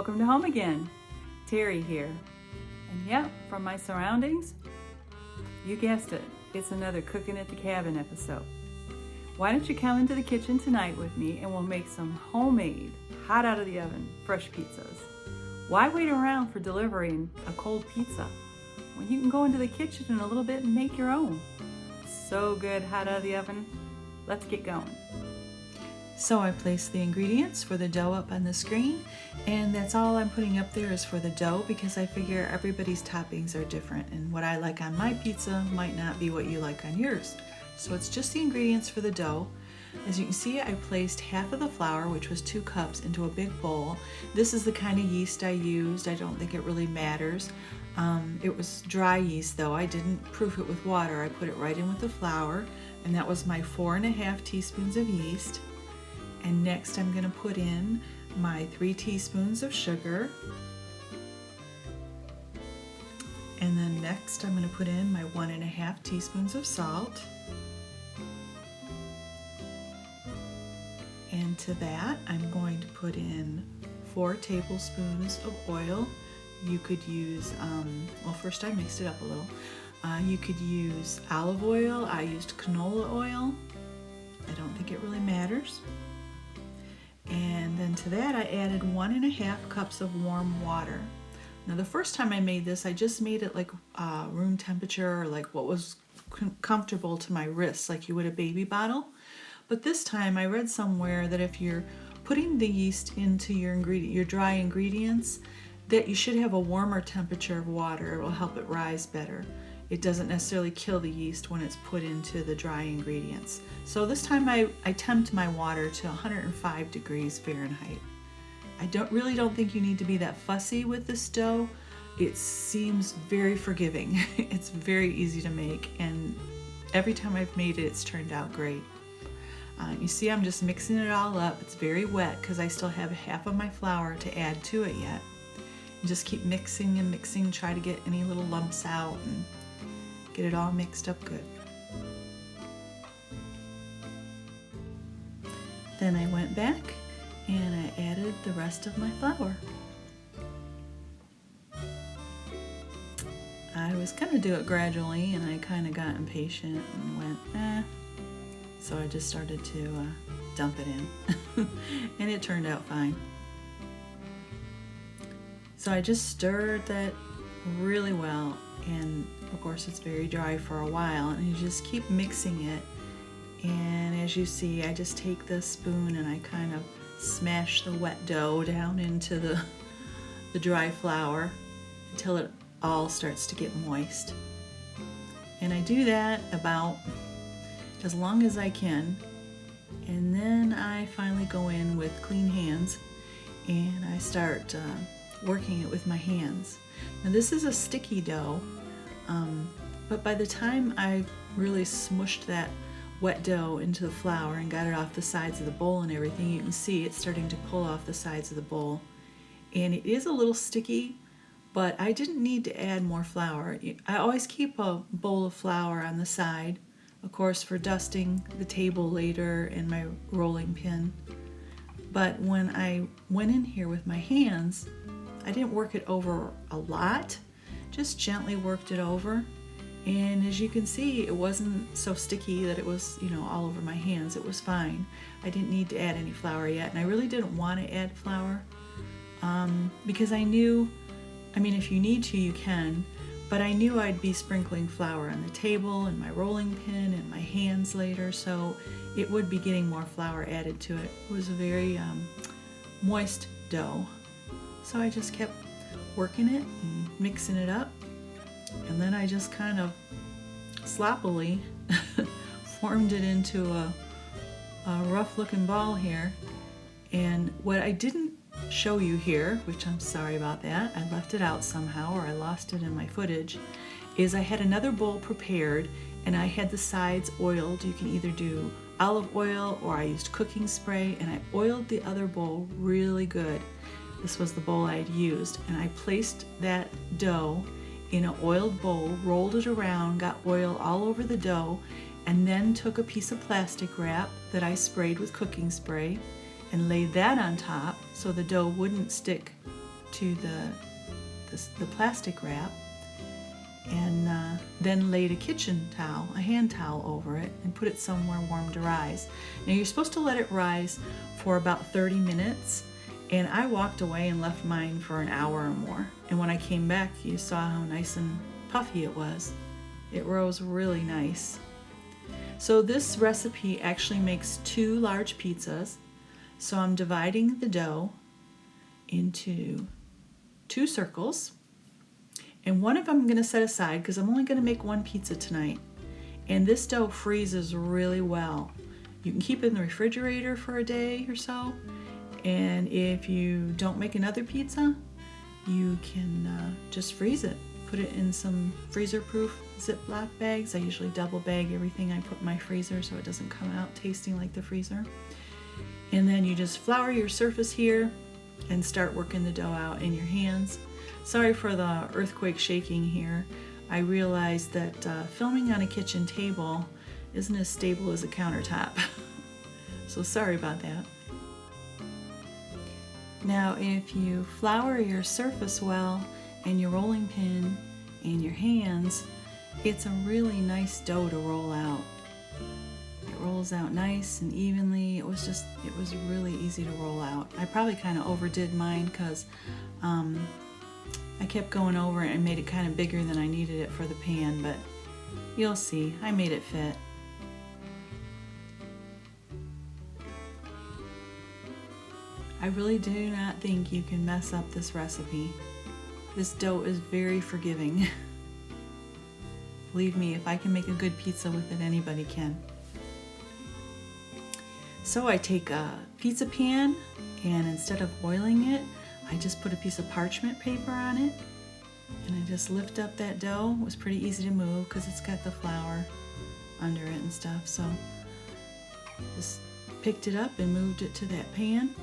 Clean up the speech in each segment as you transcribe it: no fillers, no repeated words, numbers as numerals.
Welcome to home again. Terry here. And yeah, from my surroundings, you guessed it, it's another Cooking at the Cabin episode. Why don't you come into the kitchen tonight with me and we'll make some homemade, hot out of the oven, fresh pizzas. Why wait around for delivering a cold pizza when you can go into the kitchen in a little bit and make your own? So good, hot out of the oven. Let's get going. So I placed the ingredients for the dough up on the screen, and that's all I'm putting up there is for the dough because I figure everybody's toppings are different and what I like on my pizza might not be what you like on yours. So it's just the ingredients for the dough. As you can see, I placed half of the flour, which was 2 cups, into a big bowl. This is the kind of yeast I used. I don't think it really matters. It was dry yeast though. I didn't proof it with water. I put it right in with the flour, and that was my 4½ teaspoons of yeast. And next I'm going to put in my 3 teaspoons of sugar. And then next I'm going to put in my 1½ teaspoons of salt. And to that I'm going to put in 4 tablespoons of oil. You could use, well, first I mixed it up a little. You could use olive oil. I used canola oil. I don't think it really matters. And then to that I added 1½ cups of warm water. Now the first time I made this, I just made it like room temperature, or like what was comfortable to my wrists, like you would a baby bottle. But this time I read somewhere that if you're putting the yeast into your dry ingredients, that you should have a warmer temperature of water. It will help it rise better. It doesn't necessarily kill the yeast when it's put into the dry ingredients. So this time I tempt my water to 105 degrees Fahrenheit. I really don't think you need to be that fussy with this dough. It seems very forgiving. It's very easy to make, and every time I've made it, it's turned out great. You see, I'm just mixing it all up. It's very wet because I still have half of my flour to add to it yet. And just keep mixing and mixing, try to get any little lumps out and get it all mixed up good. Then I went back and I added the rest of my flour. I was going to do it gradually and I kind of got impatient and went, So I just started to dump it in and it turned out fine. So I just stirred that really well, and of course it's very dry for a while, and you just keep mixing it. And as you see, I just take the spoon and I kind of smash the wet dough down into the dry flour until it all starts to get moist. And I do that about as long as I can, and then I finally go in with clean hands and I start working it with my hands. Now this is a sticky dough, but by the time I really smushed that wet dough into the flour and got it off the sides of the bowl and everything, you can see it's starting to pull off the sides of the bowl. And it is a little sticky, but I didn't need to add more flour. I always keep a bowl of flour on the side, of course, for dusting the table later and my rolling pin. But when I went in here with my hands, I didn't work it over a lot, just gently worked it over. And as you can see, it wasn't so sticky that it was, all over my hands. It was fine. I didn't need to add any flour yet, and I really didn't want to add flour because I knew, if you need to, you can, but I knew I'd be sprinkling flour on the table and my rolling pin and my hands later, so it would be getting more flour added to it. It was a very moist dough. So I just kept working it and mixing it up, and then I just kind of sloppily formed it into a rough looking ball here. And what I didn't show you here, which I'm sorry about that, I left it out somehow or I lost it in my footage, is I had another bowl prepared and I had the sides oiled. You can either do olive oil or I used cooking spray, and I oiled the other bowl really good. This was the bowl I had used, and I placed that dough in an oiled bowl, rolled it around, got oil all over the dough, and then took a piece of plastic wrap that I sprayed with cooking spray and laid that on top so the dough wouldn't stick to the plastic wrap, and then laid a kitchen towel, a hand towel over it, and put it somewhere warm to rise. Now you're supposed to let it rise for about 30 minutes, and I walked away and left mine for an hour or more. And when I came back, you saw how nice and puffy it was. It rose really nice. So this recipe actually makes 2 large pizzas. So I'm dividing the dough into 2 circles. And one of them I'm going to set aside because I'm only going to make 1 pizza tonight. And this dough freezes really well. You can keep it in the refrigerator for a day or so. And if you don't make another pizza, you can just freeze it. Put it in some freezer-proof Ziploc bags. I usually double bag everything I put in my freezer so it doesn't come out tasting like the freezer. And then you just flour your surface here and start working the dough out in your hands. Sorry for the earthquake shaking here. I realized that filming on a kitchen table isn't as stable as a countertop. So sorry about that. Now if you flour your surface well and your rolling pin and your hands, it's a really nice dough to roll out. It rolls out nice and evenly. It was really easy to roll out. I probably kind of overdid mine because I kept going over it and made it kind of bigger than I needed it for the pan, but you'll see, I made it fit. I really do not think you can mess up this recipe. This dough is very forgiving. Believe me, if I can make a good pizza with it, anybody can. So I take a pizza pan, and instead of oiling it, I just put a piece of parchment paper on it, and I just lift up that dough. It was pretty easy to move because it's got the flour under it and stuff. So just picked it up and moved it to that pan.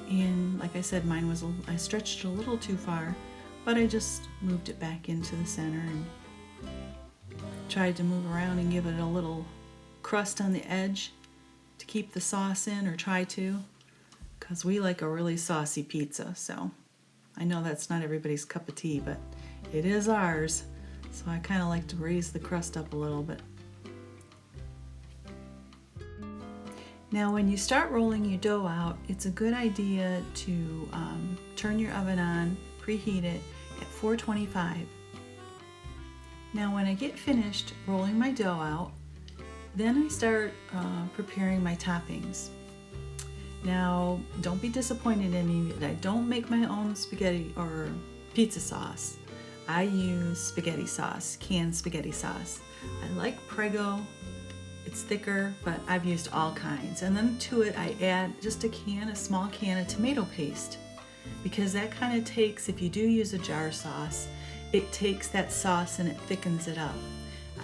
And like I said, mine was, I stretched it a little too far, but I just moved it back into the center and tried to move around and give it a little crust on the edge to keep the sauce in, or try to, because we like a really saucy pizza. So I know that's not everybody's cup of tea, but it is ours. So I kind of like to raise the crust up a little bit. Now when you start rolling your dough out, it's a good idea to turn your oven on, preheat it at 425. Now when I get finished rolling my dough out, then I start preparing my toppings. Now don't be disappointed in me that I don't make my own spaghetti or pizza sauce. I use spaghetti sauce, canned spaghetti sauce. I like Prego. It's thicker, but I've used all kinds. And then to it I add just a small can of tomato paste, because that kind of takes, if you do use a jar sauce, it takes that sauce and it thickens it up.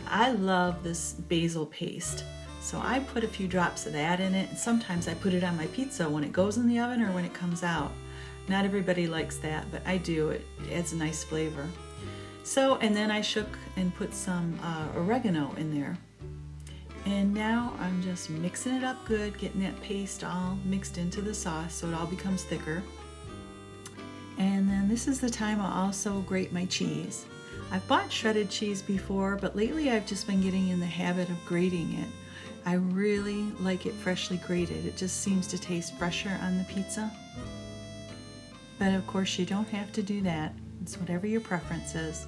I love this basil paste, so I put a few drops of that in it, and sometimes I put it on my pizza when it goes in the oven or when it comes out. Not everybody likes that, but I do. It adds a nice flavor. So, and then I shook and put some oregano in there. And now I'm just mixing it up good, getting that paste all mixed into the sauce so it all becomes thicker. And then this is the time I'll also grate my cheese. I've bought shredded cheese before, but lately I've just been getting in the habit of grating it. I really like it freshly grated. It just seems to taste fresher on the pizza. But of course you don't have to do that. It's whatever your preference is.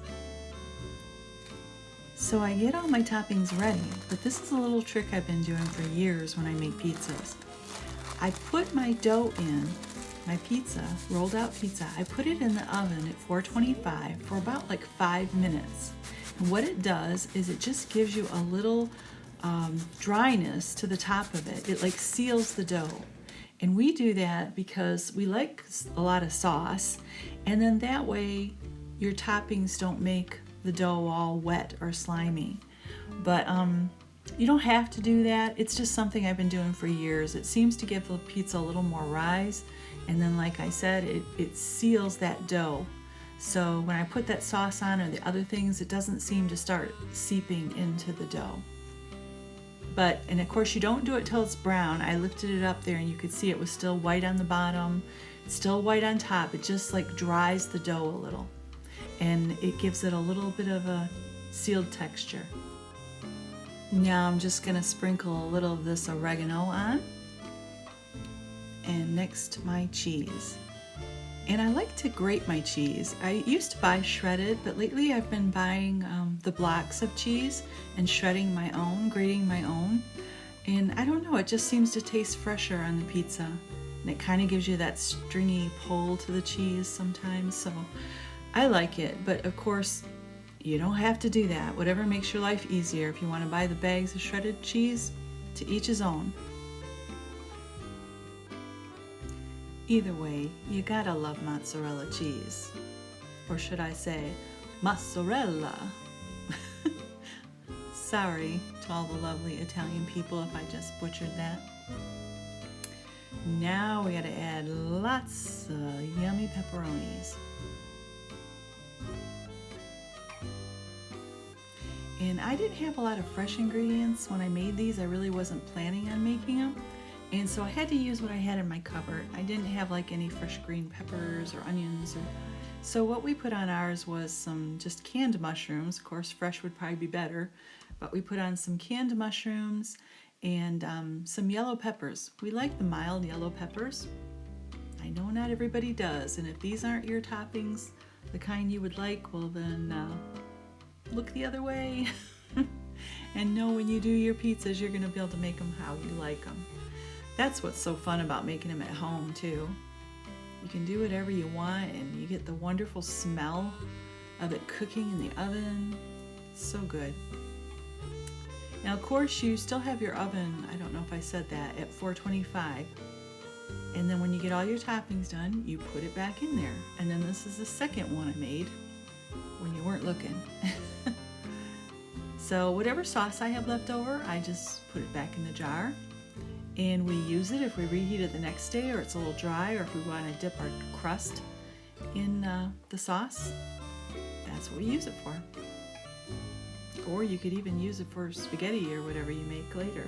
So I get all my toppings ready, but this is a little trick I've been doing for years when I make pizzas. I put my dough in, my pizza, rolled out pizza, I put it in the oven at 425 for about like 5 minutes. And what it does is it just gives you a little dryness to the top of it. It like seals the dough. And we do that because we like a lot of sauce, and then that way your toppings don't make the dough all wet or slimy. But you don't have to do that. It's just something I've been doing for years. It seems to give the pizza a little more rise, and then like I said, it seals that dough. So when I put that sauce on or the other things, it doesn't seem to start seeping into the dough. But, and of course you don't do it till it's brown. I lifted it up there and you could see it was still white on the bottom. still white on top. It just like dries the dough a little, and it gives it a little bit of a sealed texture. Now I'm just gonna sprinkle a little of this oregano on, and next my cheese. And I like to grate my cheese. I used to buy shredded, but lately I've been buying the blocks of cheese and shredding my own, grating my own. And I don't know, it just seems to taste fresher on the pizza. And it kind of gives you that stringy pull to the cheese sometimes. So I like it, but of course, you don't have to do that. Whatever makes your life easier. If you want to buy the bags of shredded cheese, to each his own. Either way, you gotta love mozzarella cheese. Or should I say, mozzarella. Sorry to all the lovely Italian people if I just butchered that. Now we gotta add lots of yummy pepperonis. And I didn't have a lot of fresh ingredients when I made these. I really wasn't planning on making them. And so I had to use what I had in my cupboard. I didn't have like any fresh green peppers or onions. So what we put on ours was some just canned mushrooms. Of course, fresh would probably be better. But we put on some canned mushrooms and some yellow peppers. We like the mild yellow peppers. I know not everybody does. And if these aren't your toppings, the kind you would like, well then look the other way. And know when you do your pizzas, you're gonna be able to make them how you like them. That's what's so fun about making them at home too. You can do whatever you want and you get the wonderful smell of it cooking in the oven. So good. Now of course you still have your oven, I don't know if I said that, at 425. And then when you get all your toppings done, you put it back in there. And then this is the second one I made when you weren't looking. So whatever sauce I have left over, I just put it back in the jar. And we use it if we reheat it the next day or it's a little dry, or if we want to dip our crust in the sauce. That's what we use it for. Or you could even use it for spaghetti or whatever you make later.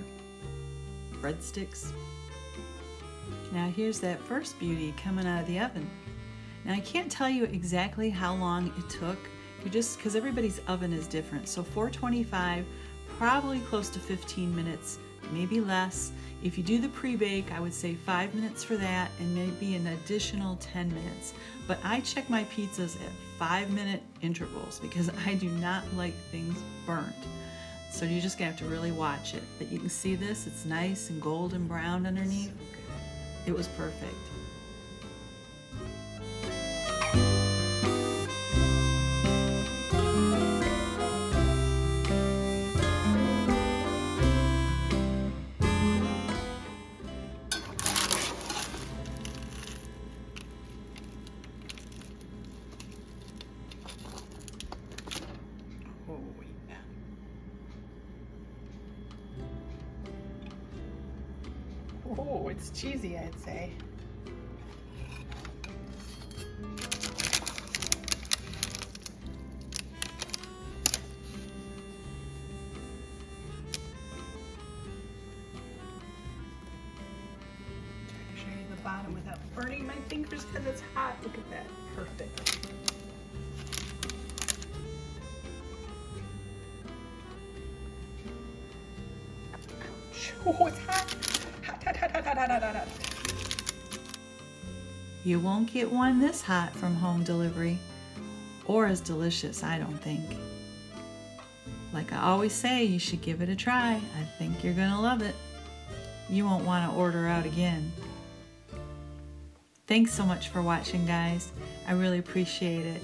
Breadsticks. Now here's that first beauty coming out of the oven. Now I can't tell you exactly how long it took, because everybody's oven is different. So 425, probably close to 15 minutes, maybe less. If you do the pre-bake, I would say 5 minutes for that and maybe an additional 10 minutes. But I check my pizzas at 5-minute intervals because I do not like things burnt. So you're just gonna have to really watch it. But you can see this, it's nice and golden brown underneath. It was perfect. Oh, it's cheesy, I'd say. Trying to show you the bottom without burning my fingers because it's hot. Look at that. Perfect. Ouch. Oh, it's hot. You won't get one this hot from home delivery, or as delicious, I don't think. Like I always say, you should give it a try. I think you're gonna love it. You won't want to order out again. Thanks so much for watching, guys. I really appreciate it.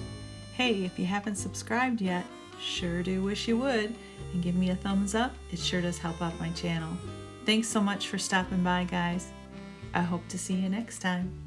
Hey, if you haven't subscribed yet, sure do wish you would, and give me a thumbs up. It sure does help out my channel. Thanks so much for stopping by, guys. I hope to see you next time.